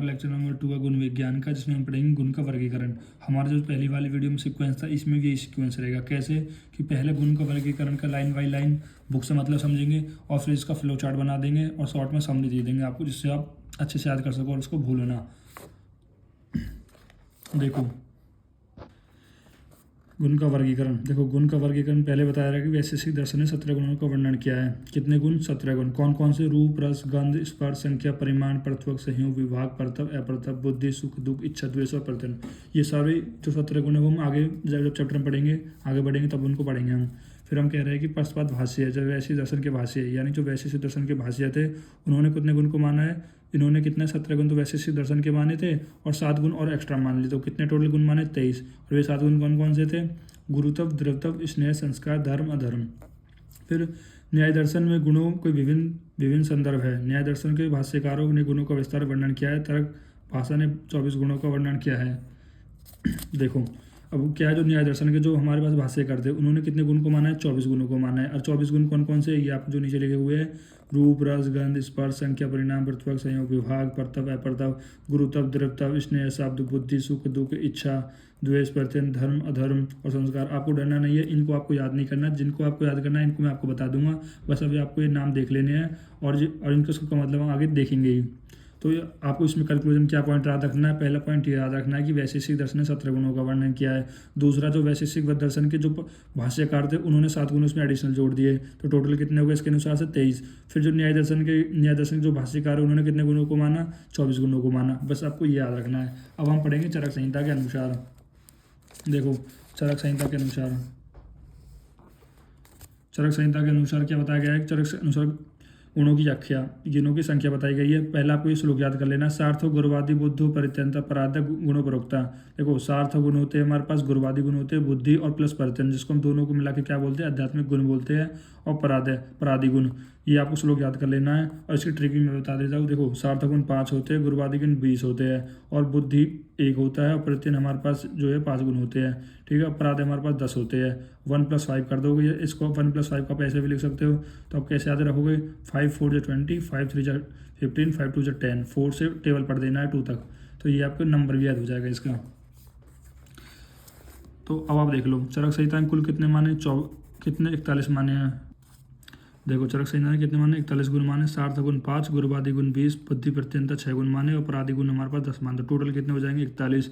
Lecture number 2 का गुण विज्ञान का, जिसमें हम पढ़ेंगे गुण का वर्गीकरण। हमारा जो पहली वाली वीडियो में सीक्वेंस था, इसमें भी यही सीक्वेंस रहेगा। कैसे कि पहले गुण का वर्गीकरण का लाइन बाय लाइन बुक से मतलब समझेंगे और फिर इसका फ्लो चार्ट बना देंगे और शॉर्ट में समरी दे देंगे आपको, जिससे आप अच्छे से याद कर सको और उसको भूलो ना। देखो गुण का वर्गीकरण, देखो गुण का वर्गीकरण पहले बताया रहा कि वैशेषिक दर्शन ने 17 गुणों का वर्णन किया है। कितने गुण? 17 गुण। कौन कौन से? रूप, रस, गंध, स्पर्श, संख्या, परिमाण, पृथक, संयोग, विभाग, परतव, अपरतव, बुद्धि, सुख, दुख, इच्छा, द्वेष और प्रत्यय। ये सारे जो 17 गुण है वो हम आगे जब चैप्टर में पढ़ेंगे, आगे बढ़ेंगे तब उनको पढ़ेंगे हम। फिर हम कह रहे हैं कि पक्षपात भाष्य है, जो वैशेषिक दर्शन के भाष्य है, यानी जो वैशेषिक दर्शन के भाष्य थे उन्होंने कितने गुण को माना है? इन्होंने कितने? 17 गुण तो वैशेषिक दर्शन के माने थे और 7 गुण और एक्स्ट्रा मान लिए, तो कितने टोटल गुण माने? 23। और वे 7 गुण कौन कौन से थे? गुरुत्व, द्रव्यत्व, स्नेह, संस्कार, धर्म, अधर्म। फिर न्याय दर्शन में गुणों के विभिन्न संदर्भ है। न्याय दर्शन के भाष्यकारों ने गुणों का विस्तार वर्णन किया है। तर्क भाषा ने 24 गुणों का वर्णन किया है। देखो अब क्या है, जो न्याय दर्शन के जो हमारे पास भाष्यकार थे उन्होंने कितने गुण को माना है? 24 गुणों को माना है। और 24 गुण कौन कौन से? ये आप जो नीचे लिखे हुए हैं, रूप, रस, गंध, स्पर्श, संख्या, परिणाम, पृथक, संयोग, विभाग, परतव, अपरतव, गुरुत्व, द्रव्यत्व, स्नेह, शब्द, बुद्धि, सुख, दुख, इच्छा, द्वेष, प्रत्यय, धर्म, अधर्म और संस्कार। आपको डरना नहीं है, इनको आपको याद नहीं करना। जिनको आपको याद करना है इनको मैं आपको बता दूंगा, बस अभी आपको ये नाम देख लेने हैं और इनका सबका मतलब हम आगे देखेंगे ही। तो आपको इसमें कैलकुलेशन क्या पॉइंट याद रखना है? पहला पॉइंट ये याद रखना है कि वैशेषिक दर्शन ने 17 गुणों का वर्णन किया है। दूसरा, जो वैशेषिक दर्शन के जो भाष्यकार थे उन्होंने 7 गुण उसमें एडिशनल जोड़ दिए, तो टोटल कितने हो गए इसके अनुसार से? 23। फिर जो न्याय दर्शन के जो भाष्यकार है उन्होंने कितने गुणों को माना? 24 गुणों को माना। बस आपको ये याद रखना है। अब हम पढ़ेंगे चरक संहिता के अनुसार। देखो चरक संहिता के अनुसार क्या बताया गया है? चरक के अनुसार गुणों की व्याख्या, गुणों की संख्या बताई गई है। पहला आपको ये श्लोक याद कर लेना। सार्थो गुरुवादी बुद्धो परित्यंता पराध्य गुणों परोक्ता। देखो सार्थ गुण होते हैं हमारे पास, गुरुवादी गुण होते हैं बुद्धि और प्लस परित्यन, जिसको हम दोनों को मिला के क्या बोलते हैं? आध्यात्मिक गुण बोलते हैं। और परादि गुण, ये आपको श्लोक याद कर लेना है। और इसकी ट्रिक भी मैं बता देता हूँ। देखो सार्थ गुण 5 होते हैं, गुरुवादी गुण 20 होते हैं और बुद्धि 1 होता है और प्रत्यय हमारे पास जो है 5 गुण होते हैं। ठीक है, अपराध हमारे पास 10 होते हैं। 1 + 5 कर दोगे, इसको 1 + 5 का आप ऐसे भी लिख सकते हो। तो आप कैसे याद रखोगे? 5 × 4 = 20, 5 × 3 = 15, 5 × 2 = 10। 4 से टेबल पढ़ देना है 2 तक, तो ये आपको नंबर भी याद हो जाएगा इसका। तो अब आप देख लो चरक संहिता में कुल कितने माने? कितने? 41 माने हैं। देखो चरक संहिता में कितने माने? 41 गुण माने। सार्थ गुण 5, गुरुवादी गुण 20, बुद्धि प्रत्ययता 6 गुण माने और अपराधी गुण हमारे पास 10 माने। तो टोटल कितने हो जाएंगे? 41।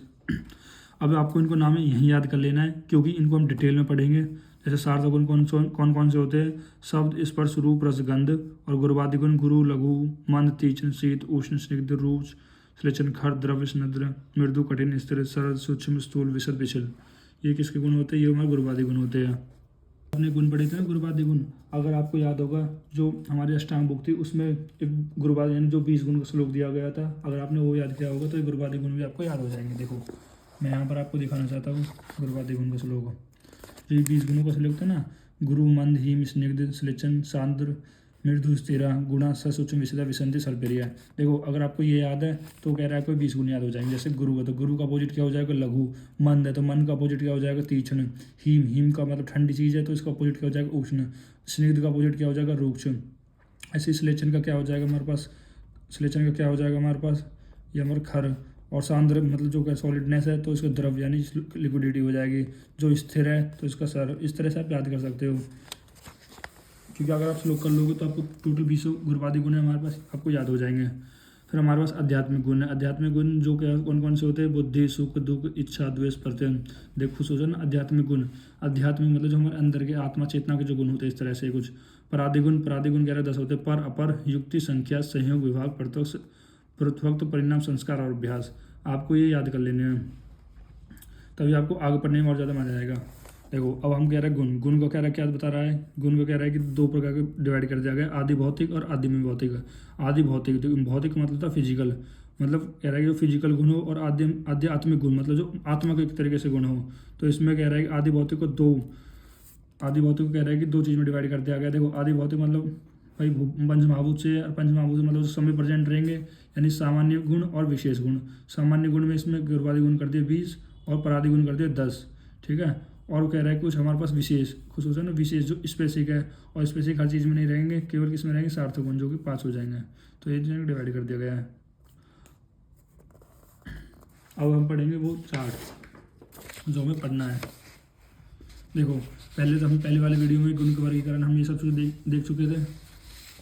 अब आपको इनको नाम यहीं याद कर लेना है, क्योंकि इनको हम डिटेल में पढ़ेंगे। जैसे सार्थ गुण कौन कौन से होते हैं? शब्द, स्पर्श, रूप, रस, गंध। और गुरुवादी गुण गुरु, लघु, मंद, तीक्ष्ण, शीत, उष्ण, स्निग्ध, रूप, श्लेषण, खर, द्रव्य, स्निग्ध, मृदु, कठिन, स्थिर, सरल, सूक्ष्म, स्थूल, विशद, विचल। ये किसके गुण होते हैं? ये हमारे गुरुवादी गुण होते हैं। अपने गुण पढ़े थे ना गुरुवादी गुण, अगर आपको याद होगा जो हमारी अष्टांग बुक थी उसमें एक गुरुवादी यानी जो 20 गुण का श्लोक दिया गया था, अगर आपने वो याद किया होगा तो ये गुरुवादी गुण भी आपको याद हो जाएंगे। देखो मैं यहाँ पर आपको दिखाना चाहता हूँ गुरुवादी गुण का श्लोक। जो ये 20 गुणों का श्लोक था ना, गुरु, मंद, हिम, स्निग्ध, श्लेषण, सांद्र, मृदु, स्थिरा, गुणा, सूक्ष्म, विशदा, विसंधि, सर्पेरिया। देखो अगर आपको ये याद है तो कह रहा है कोई 20 गुण याद हो जाएंगे। जैसे गुरु है तो गुरु का अपोजिट क्या हो जाएगा? लघु। मंद है तो मन का अपोजिट क्या हो जाएगा? तीक्ष्ण। हिम का मतलब ठंडी चीज़ है तो इसका अपोजिट क्या हो जाएगा? उष्ण। स्निग्ध का अपोजिट क्या हो जाएगा? रूक्ष। ऐसे श्लेषण का क्या हो जाएगा हमारे पास? ये हमारे खर। और सांद्र मतलब जो सॉलिडनेस है तो इसका द्रव यानी लिक्विडिटी हो जाएगी। जो स्थिर है तो इसका सर। इस तरह से आप याद कर सकते हो, क्योंकि अगर आप श्लोक कर लोगे तो आपको टोटल 20 गुरुवादी गुण है हमारे पास, आपको याद हो जाएंगे। फिर हमारे पास आध्यात्मिक गुण है। आध्यात्मिक गुण जो क्या कौन कौन से होते हैं? बुद्धि, सुख, दुख, इच्छा, द्वेष, प्रत्यय। देखो सोचो ना, आध्यात्मिक गुण मतलब जो हमारे अंदर के आत्मा चेतना के जो गुण होते हैं, इस तरह से कुछ। परादि गुण कह रहे हैं 10 होते हैं। पर, अपर, युक्ति, संख्या, संयोग, विभाग, पृथक, परिणाम, संस्कार और अभ्यास। आपको ये याद कर लेने हैं, तभी आपको आगे पढ़ने में और ज़्यादा मजा आएगा। देखो अब हम कह रहे हैं गुण को कह रहा है, क्या बता रहा है? गुण को कह रहा है कि 2 प्रकार के डिवाइड कर दिया गया, आदि भौतिक और आदि में भौतिक। आदि भौतिक, तो भौतिक मतलब था फिजिकल, मतलब कह रहा है कि जो फिजिकल गुण हो, और आध्यात्मिक गुण मतलब जो आत्मा के एक तरीके से गुण हो। तो इसमें कह रहा है कि आदि भौतिक को कह रहा है कि 2 चीज़ में डिवाइड कर दिया गया। देखो आदि भौतिक मतलब भाई पंचमहाभूत से, और पंचमहाभूत मतलब जो समय प्रेजेंट रहेंगे, यानी सामान्य गुण और विशेष गुण। सामान्य गुण में इसमें गुरुवादी गुण कर दिए 20 और परादि गुण कर दिए 10। ठीक है, और वो कह रहा है कुछ हमारे पास विशेष, कुछ होता है ना विशेष जो स्पेसिफिक है, और स्पेसिफिक हर चीज़ में नहीं रहेंगे, केवल किस में रहेंगे? सार्थक गुण, जो कि 5 हो जाएंगे। तो ये डिवाइड कर दिया गया है। अब हम पढ़ेंगे वो चार्ट जो हमें पढ़ना है। देखो पहले तो हम पहले वाले वीडियो में गुण का वर्गीकरण हम ये सब चीज़ देख चुके थे।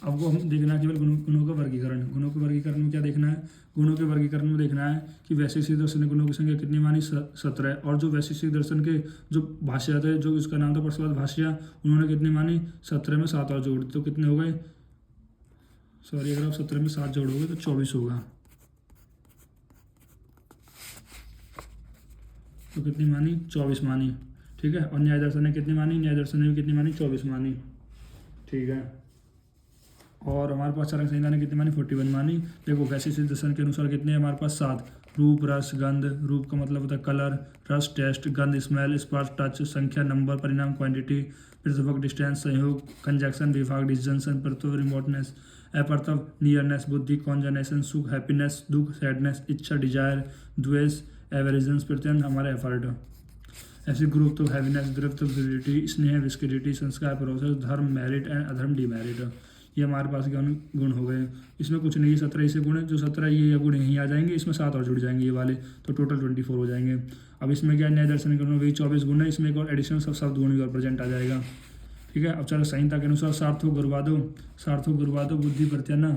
अब को हम देखना है केवल गुणों का वर्गीकरण। गुणों के वर्गीकरण में क्या देखना है? गुणों के वर्गीकरण में देखना है कि वैशेषिक दर्शन ने गुणों की संख्या कितनी मानी? 17। और जो वैशेषिक दर्शन के जो भाष्य थे, जो इसका नाम था प्रश्नवाद भाष्य, उन्होंने कितनी मानी? 17 में 7 और जोड़ तो कितने हो गए? सॉरी, अगर आप 17 में 7 जोड़ोगे तो 24 होगा। तो कितनी मानी? 24 मानी। ठीक है। और न्याय दर्शन ने कितनी मानी? न्याय दर्शन ने भी कितनी मानी? 24 मानी। ठीक है। और हमारे पास चालक संहिता ने कितनी मानी? 41 मानी। देखो वैशेषिक दर्शन के अनुसार कितने हैं हमारे पास? 7। रूप, रस, गंध। रूप का मतलब होता है कलर, रस टेस्ट, गंध स्मेल, स्पर्श टच, संख्या नंबर, परिणाम क्वांटिटी, पृथक डिस्टेंस संयोग, कंजक्शन विभाग डिस्जंक्शन, प्रत्यव रिमोटनेस, अपर्तव नियरनेस, बुद्धि कॉन्जनेशन, सुख हैप्पीनेस, दुख सैडनेस, इच्छा डिजायर, द्वेष एवरेजन, प्रत्यंत हमारा एफर्ट। ऐसे ग्रुप तो हैवीनेस, द्रव्य विलिटी, स्नेह विस्किडिटी, संस्कार प्रोसेस, धर्म मेरिट एंड अधर्म डिमेरिट। ये हमारे पास गुण हो गए। इसमें कुछ नहीं, 17 ऐसे गुण है। जो 17 ये गुण यहीं आ जाएंगे, इसमें 7 और जुड़ जाएंगे ये वाले, तो टोटल 24 हो जाएंगे। अब इसमें क्या न्याय दर्शन करना, वही 24 गुण है। इसमें एक और एडिशनल सब शब्द गुण भी और प्रेजेंट आ जाएगा। ठीक है। अब चलो संहिता के अनुसार सार्थो गुरुवादो बुद्धि प्रत्यन्न,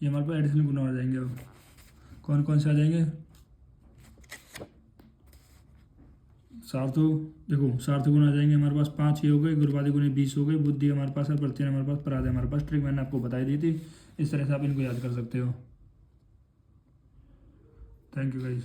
ये हमारे पास एडिशनल गुण आ जाएंगे। अब कौन कौन से आ जाएंगे? सार्थो, देखो सार्थो गुण आ जाएंगे हमारे पास 5 ये हो गए, गुरुवादी गुण 20 हो गए, बुद्धि हमारे पास है, प्रत्यय हमारे पास, पराधय हमारे पास। ट्रिक मैंने आपको बताई दी थी, इस तरह से आप इनको याद कर सकते हो। Thank you guys.